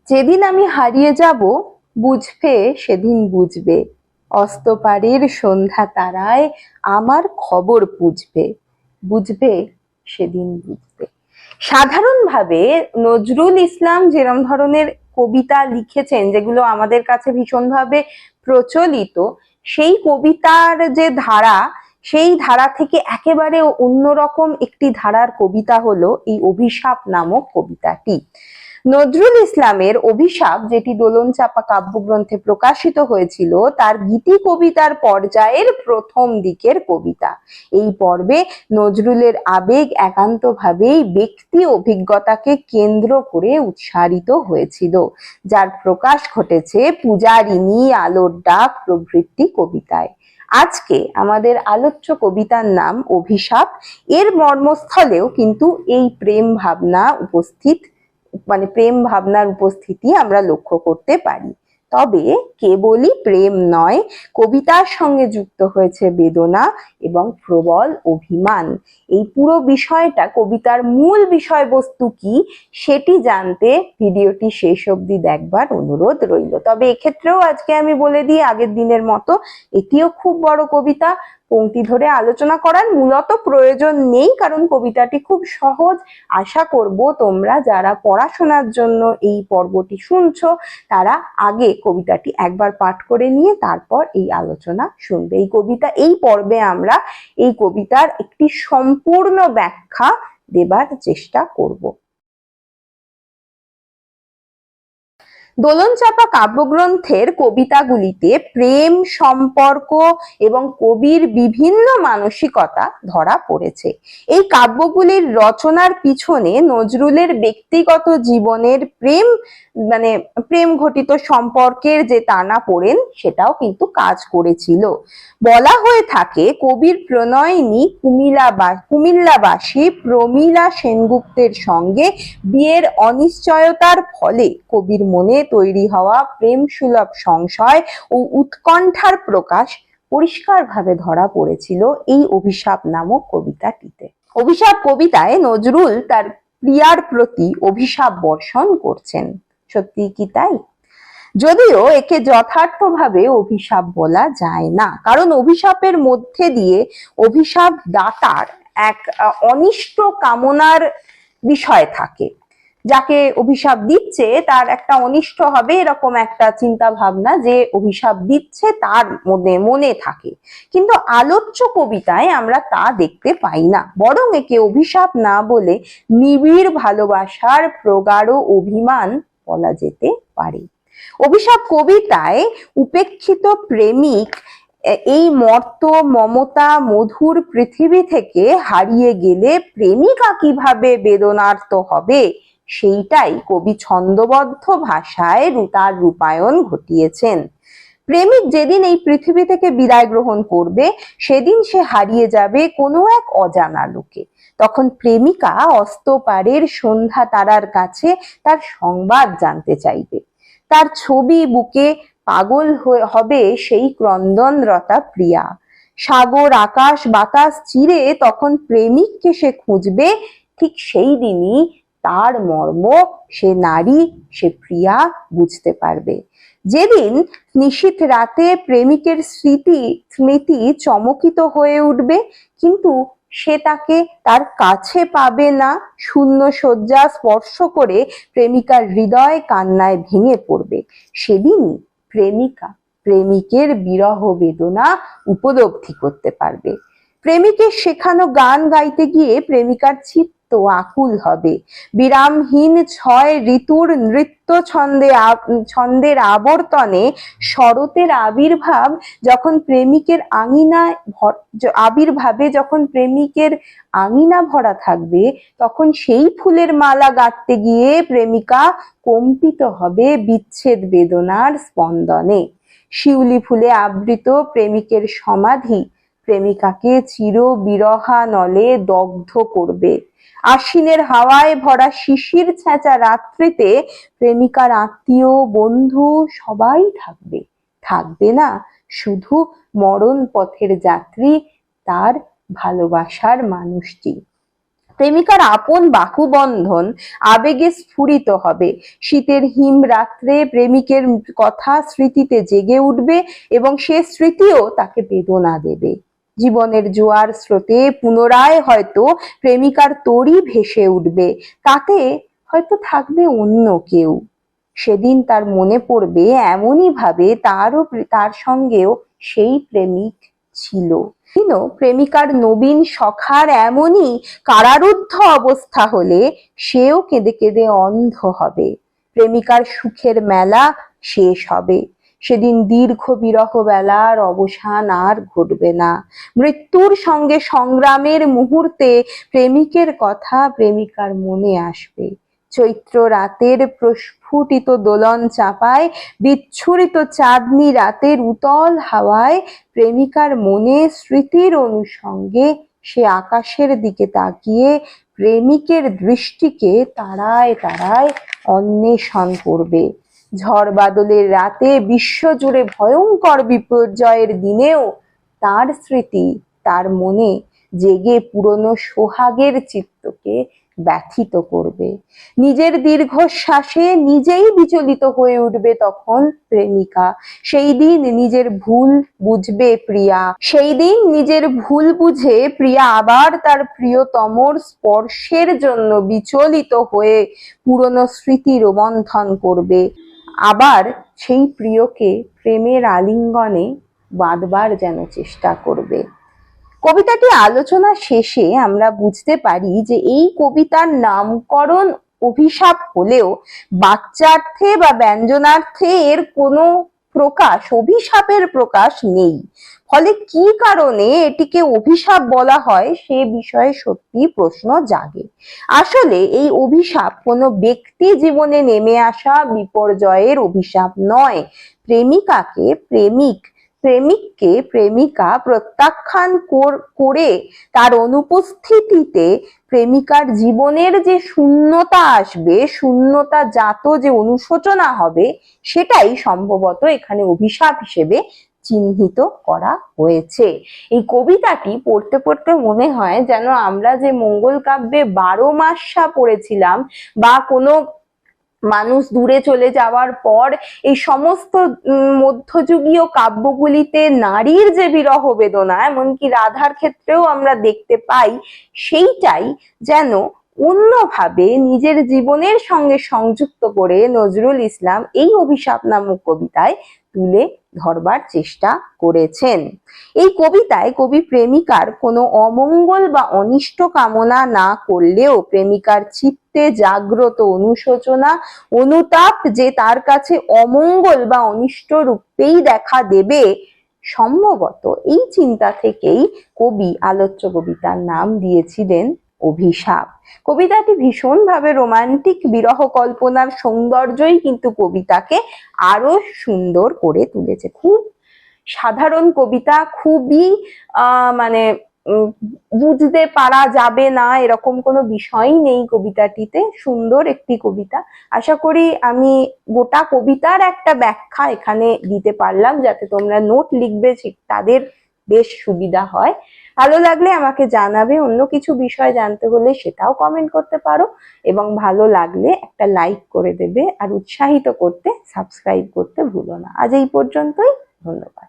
যেদিন আমি হারিয়ে যাব, বুঝবে সেদিন বুঝবে, অস্তপারের সন্ধ্যা তারায় আমার খবর বুঝবে, বুঝবে সেদিন বুঝবে। সাধারণভাবে নজরুল ইসলাম যেরকম ধরনের কবিতা লিখেছেন, যেগুলো আমাদের কাছে ভীষণভাবে প্রচলিত, সেই কবিতার যে ধারা, সেই ধারা থেকে একেবারে অন্যরকম একটি ধারার কবিতা হলো এই অভিশাপ নামক কবিতাটি। নজরুল ইসলামের অভিশাপ, যেটি দোলন চাপা কাব্যগ্রন্থে প্রকাশিত হয়েছিল, তার গীতি কবিতার পর্যায়ের প্রথম দিকের কবিতা। এই পর্বে নজরুলের আবেগ একান্তভাবেই ব্যক্তি অভিজ্ঞতাকে কেন্দ্র করে উৎসারিত হয়েছিল, যার প্রকাশ ঘটেছে পূজারিনী, আলোর ডাক প্রভৃতি কবিতায়। আজকে আমাদের আলোচ্য কবিতার নাম অভিশাপ। এর মর্মস্থলেও কিন্তু এই প্রেম ভাবনা উপস্থিত, মানে প্রেম ভাবনার উপস্থিতি আমরা লক্ষ্য করতে পারি। তবে কেবলই প্রেম নয়, কবিতার সঙ্গে যুক্ত হয়েছে বেদনা এবং প্রবল অভিমান। এই পুরো বিষয়টা, কবিতার মূল বিষয়বস্তু কি সেটি জানতে ভিডিওটি শেষ অবধি দেখবার অনুরোধ রইল। তবে এক্ষেত্রেও আজকে আমি বলে দিই, আগের দিনের মতো এটিও খুব বড় কবিতা, পংক্তি ধরে আলোচনা করার মূলত প্রয়োজন নেই, কারণ কবিতাটি খুব সহজ। আশা করব তোমরা যারা পড়াশোনার জন্য এই পর্বটি শুনছো, তারা আগে কবিতাটি একবার পাঠ করে নিয়ে তারপর এই আলোচনা শুনবে। এই পর্বে আমরা এই কবিতার একটি সম্পূর্ণ ব্যাখ্যা দেবার চেষ্টা করব। দোলন চাপা কাব্যগ্রন্থের কবিতাগুলিতে প্রেম, সম্পর্ক এবং কবির বিভিন্ন মানসিকতা ধরা পড়েছে। এই কাব্যগুলির রচনার পিছনে নজরুলের ব্যক্তিগত জীবনের প্রেম ঘটিত সম্পর্কের যে টানাপোড়েন, সেটাও কিন্তু কাজ করেছিল। বলা হয়ে থাকে, কবির প্রণয়িনী কুমিল্লাবাসী প্রমীলা সেনগুপ্তের সঙ্গে বিয়ের অনিশ্চয়তার ফলে কবির মনে তৈরি হওয়া প্রেম সুলভ সংশয় ও উৎকণ্ঠার প্রকাশ পরিষ্কারভাবে ধরা পড়েছিল এই অভিশাপ নামক কবিতাটিতে। অভিশাপ কবিতায় নজরুল তার প্রিয়ার প্রতি অভিশাপ বর্ষণ করছেন। সত্যি কি তাই? যদিও একে যথার্থভাবে অভিশাপ বলা যায় না, কারণ অভিশাপের মধ্যে দিয়ে অভিশাপ দাতার এক অনিষ্ট কামনার বিষয় থাকে। যাকে অভিশাপ দিচ্ছে তার একটা অনিষ্ট হবে, এরকম একটা চিন্তা ভাবনা যে অভিশাপ দিচ্ছে তার মনে থাকে। কিন্তু আলোচ্য কবিতায় আমরা তা দেখতে পাই না, বরং একে অভিশাপ না বলে নিবিড় ভালোবাসার প্রগাঢ় অভিমান বলা যেতে পারে। অভিশাপ কবিতায় উপেক্ষিত প্রেমিক এই মর্ত মমতা মধুর পৃথিবী থেকে হারিয়ে গেলে প্রেমিকা কিভাবে বেদনার্ত হবে, সেইটাই কবি ছন্দবদ্ধ ভাষায় তার রূপায়ণ ঘটিয়েছেন। প্রেমিক যেদিন এই পৃথিবী থেকে বিদায় গ্রহণ করবে, সেদিন সে হারিয়ে যাবে কোনো এক অজানা লোকে। তখন প্রেমিকা অস্তপারের সন্ধ্যা তারার কাছে তার সংবাদ জানতে চাইবে। তার ছবি বুকে পাগল হবে সেই ক্রন্দনরতা প্রিয়া। সাগর আকাশ বাতাস চিরে তখন প্রেমিককে সে খুঁজবে। ঠিক সেই দিনই তার মর্ম সে নারী, সে প্রিয়া বুঝতে পারবে। যেদিন নিশীথ রাতে প্রেমিকের স্মৃতি চমকিত হয়ে উঠবে, কিন্তু সে তাকে তার কাছে পাবে না। শূন্য শয্যা স্পর্শ করে প্রেমিকার হৃদয় কান্নায় ভেঙে পড়বে। সেদিনই প্রেমিকা প্রেমিকের বিরহ বেদনা উপলব্ধি করতে পারবে। প্রেমিকের শেখানো গান গাইতে গিয়ে প্রেমিকার চিত্ত আকুল হবে। বিরামহীন ছয় ঋতুর নৃত্য ছন্দের আবর্তনে শরতের আবির্ভাব যখন প্রেমিকের আঙিনা ভরা থাকবে, তখন সেই ফুলের মালা গাঁথতে গিয়ে প্রেমিকা কম্পিত হবে বিচ্ছেদ বেদনার স্পন্দনে। শিউলি ফুলে আবৃত প্রেমিকের সমাধি প্রেমিকাকে চির বিরহানলে দগ্ধ করবে। আশ্বিনের হাওয়ায় ভরা শিশির ছেঁচা রাত্রিতে প্রেমিকার আত্মীয় বন্ধু সবাই থাকবে না শুধু মরণ পথের যাত্রী, তার ভালোবাসার মানুষটি। প্রেমিকার আপন বাহুবন্ধন আবেগে স্ফুরিত হবে। শীতের হিম রাত্রে প্রেমিকের কথা স্মৃতিতে জেগে উঠবে এবং সে স্মৃতিও তাকে বেদনা দেবে। জীবনের জোয়ার স্রোতে পুনরায় হয়তো প্রেমিকার তরি ভেসে উঠবে, তাতে হয়তো থাকবে অন্য কেউ। সেদিন তার মনে পড়বে এমনই ভাবে তার সঙ্গেও সেই প্রেমিক ছিল। প্রেমিকার নবীন সখার এমনই কারারুদ্ধ অবস্থা হলে সেও কেঁদে কেঁদে অন্ধ হবে। প্রেমিকার সুখের মেলা শেষ হবে। সেদিন দীর্ঘ বিরহ বেলার অবসান আর ঘটবে না। মৃত্যুর সঙ্গে সংগ্রামের মুহূর্তে প্রেমিকের কথা প্রেমিকার মনে আসবে। চৈত্র রাতের প্রস্ফুটিত দোলন চাপায়, বিচ্ছুরিত চাঁদনি রাতের উতল হাওয়ায় প্রেমিকার মনে স্মৃতির অনুষঙ্গে সে আকাশের দিকে তাকিয়ে প্রেমিকের দৃষ্টিকে তারায় তারায় অন্বেষণ করবে। ঝড় বাদলের রাতে, বিশ্বজুড়ে ভয়ঙ্কর বিপর্যয়ের দিনেও তার স্মৃতি তার মনে জেগে পুরনো সোহাগের চিত্তকে ব্যথিত করবে। নিজের দীর্ঘশ্বাসে নিজেই বিচলিত হয়ে উঠবে তখন প্রেমিকা। সেই দিন নিজের ভুল বুঝবে প্রিয়া। সেই দিন নিজের ভুল বুঝে প্রিয়া আবার তার প্রিয়তমর স্পর্শের জন্য বিচলিত হয়ে পুরনো স্মৃতি রোমন্থন করবে। আবার সেই প্রিয়কে প্রেমের আলিঙ্গনে বাঁধবার যেন চেষ্টা করবে। কবিতাটি আলোচনা শেষে আমরা বুঝতে পারি যে এই কবিতার নামকরণ অভিশাপ হলেও বাচ্যার্থে বা ব্যঞ্জনার্থে এর কোনো অভিশাপের প্রকাশ নেই। ফলে কি কারণে এটিকে অভিশাপ বলা হয় সে বিষয়ে সত্যি প্রশ্ন জাগে। আসলে এই অভিশাপ কোনো ব্যক্তি জীবনে নেমে আসা বিপর্যয়ের অভিশাপ নয়। প্রেমিককে প্রেমিকা প্রত্যাখ্যান করে তার অনুপস্থিতিতে প্রেমিকার জীবনের যে শূন্যতা আসবে, শূন্যতা জাত যে অনুশোচনা হবে, সেটাই সম্ভবত এখানে অভিশাপ হিসেবে চিহ্নিত করা হয়েছে। এই কবিতাটি পড়তে পড়তে মনে হয় যেন আমরা যে মঙ্গল কাব্যে 12 মাসা পড়েছিলাম, বা কোনো মানুষ দূরে চলে যাওয়ার পর এই সমস্ত মধ্যযুগীয় কাব্যগুলিতে নারীর যে বিরহ বেদনা, এমনকি রাধার ক্ষেত্রেও আমরা দেখতে পাই, সেইটাই যেন অন্যভাবে নিজের জীবনের সঙ্গে সংযুক্ত করে নজরুল ইসলাম এই অভিশাপ নামক কবিতায় তুলে ধরবার চেষ্টা করেছেন। এই কবিতায় কবি প্রেমিকার কোনো অমঙ্গল বা অনিষ্ট কামনা না করলেও প্রেমিকার চিত্তে জাগ্রত অনুশোচনা, অনুতাপ যে তার কাছে অমঙ্গল বা অনিষ্ট রূপেই দেখা দেবে, সম্ভবত এই চিন্তা থেকেই কবি আলোচ্য কবিতার নাম দিয়েছিলেন অভিশাপ। কবিতাটি ভীষণভাবে রোমান্টিক বিরহ কল্পনার সৌন্দর্যই কিন্তু কবিতাকে আরো সুন্দর করে তুলেছে। খুব সাধারণ কবিতা, খুবই বুঝতে পারা যাবে না এরকম কোনো বিষয়ই নেই কবিতাটিতে। সুন্দর একটি কবিতা। আশা করি আমি গোটা কবিতার একটা ব্যাখ্যা এখানে দিতে পারলাম, যাতে তোমরা নোট লিখবে তাদের বেশ সুবিধা হয়। ভালো লাগলে আমাকে জানাবে। অন্য কিছু বিষয় জানতে হলে সেটাও কমেন্ট করতে পারো, এবং ভালো লাগলে একটা লাইক করে দেবে, আর উৎসাহিত করতে সাবস্ক্রাইব করতে ভুলো না। আজ এই পর্যন্তই। ধন্যবাদ।